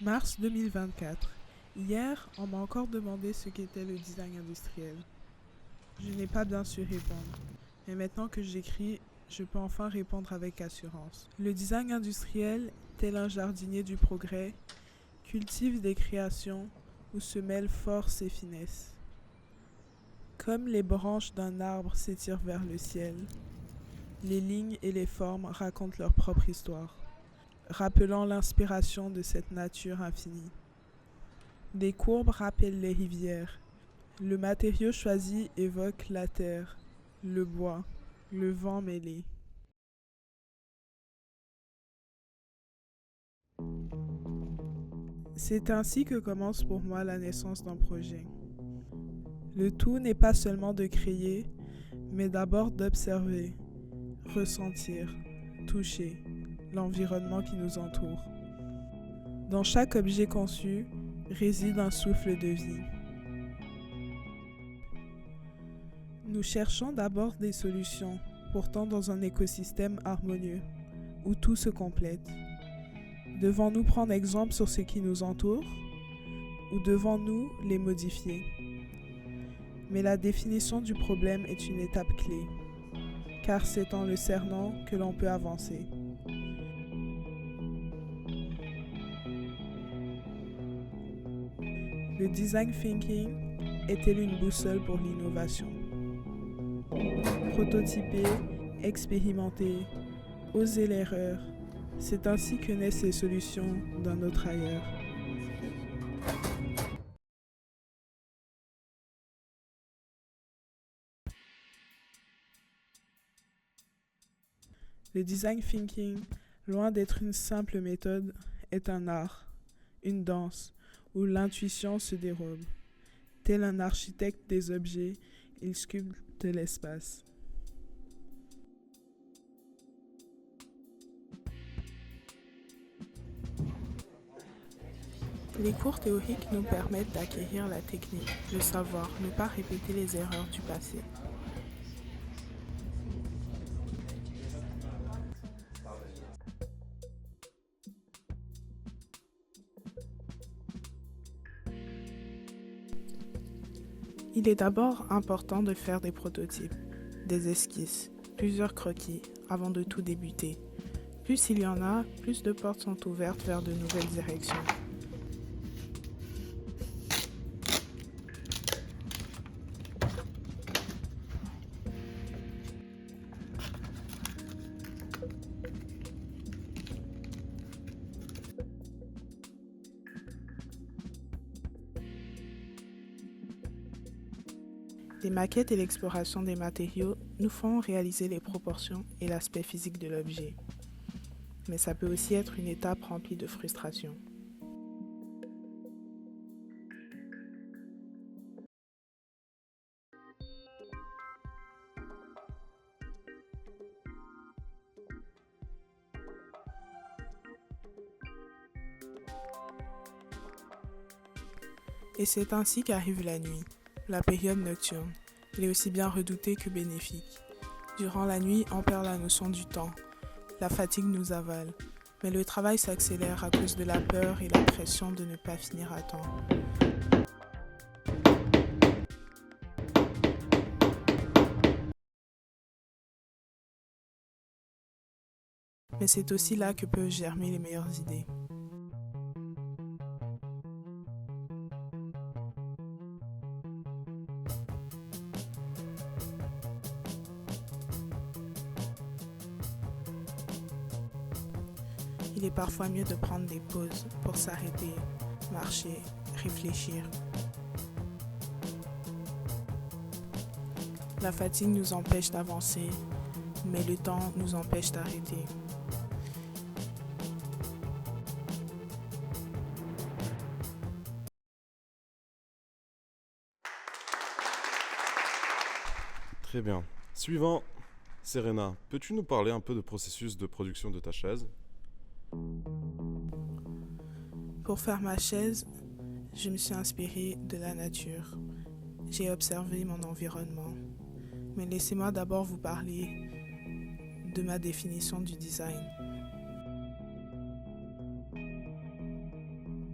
Mars 2024. Hier, on m'a encore demandé ce qu'était le design industriel. Je n'ai pas bien su répondre. Mais maintenant que j'écris, je peux enfin répondre avec assurance. Le design industriel, tel un jardinier du progrès, cultive des créations où se mêlent force et finesse. Comme les branches d'un arbre s'étirent vers le ciel, les lignes et les formes racontent leur propre histoire, rappelant l'inspiration de cette nature infinie. Des courbes rappellent les rivières. Le matériau choisi évoque la terre, le bois, le vent mêlé. C'est ainsi que commence pour moi la naissance d'un projet. Le tout n'est pas seulement de créer, mais d'abord d'observer, ressentir, toucher l'environnement qui nous entoure. Dans chaque objet conçu réside un souffle de vie. Nous cherchons d'abord des solutions, pourtant dans un écosystème harmonieux, où tout se complète. Devons-nous prendre exemple sur ce qui nous entoure ou devons-nous les modifier? Mais la définition du problème est une étape clé, car c'est en le cernant que l'on peut avancer. Le design thinking est-il une boussole pour l'innovation? Prototyper, expérimenter, oser l'erreur, c'est ainsi que naissent les solutions d'un autre ailleurs. Le design thinking, loin d'être une simple méthode, est un art, une danse, où l'intuition se dérobe. Tel un architecte des objets, il sculpte l'espace. Les cours théoriques nous permettent d'acquérir la technique, le savoir, ne pas répéter les erreurs du passé. Il est d'abord important de faire des prototypes, des esquisses, plusieurs croquis avant de tout débuter. Plus il y en a, plus de portes sont ouvertes vers de nouvelles directions. Les maquettes et l'exploration des matériaux nous font réaliser les proportions et l'aspect physique de l'objet. Mais ça peut aussi être une étape remplie de frustration. Et c'est ainsi qu'arrive la nuit, la période nocturne. Elle est aussi bien redoutée que bénéfique. Durant la nuit, on perd la notion du temps. La fatigue nous avale. Mais le travail s'accélère à cause de la peur et la pression de ne pas finir à temps. Mais c'est aussi là que peuvent germer les meilleures idées. Il est parfois mieux de prendre des pauses pour s'arrêter, marcher, réfléchir. La fatigue nous empêche d'avancer, mais le temps nous empêche d'arrêter. Très bien. Suivant, Serena, peux-tu nous parler un peu du processus de production de ta chaise? Pour faire ma chaise, je me suis inspirée de la nature. J'ai observé mon environnement. Mais laissez-moi d'abord vous parler de ma définition du design.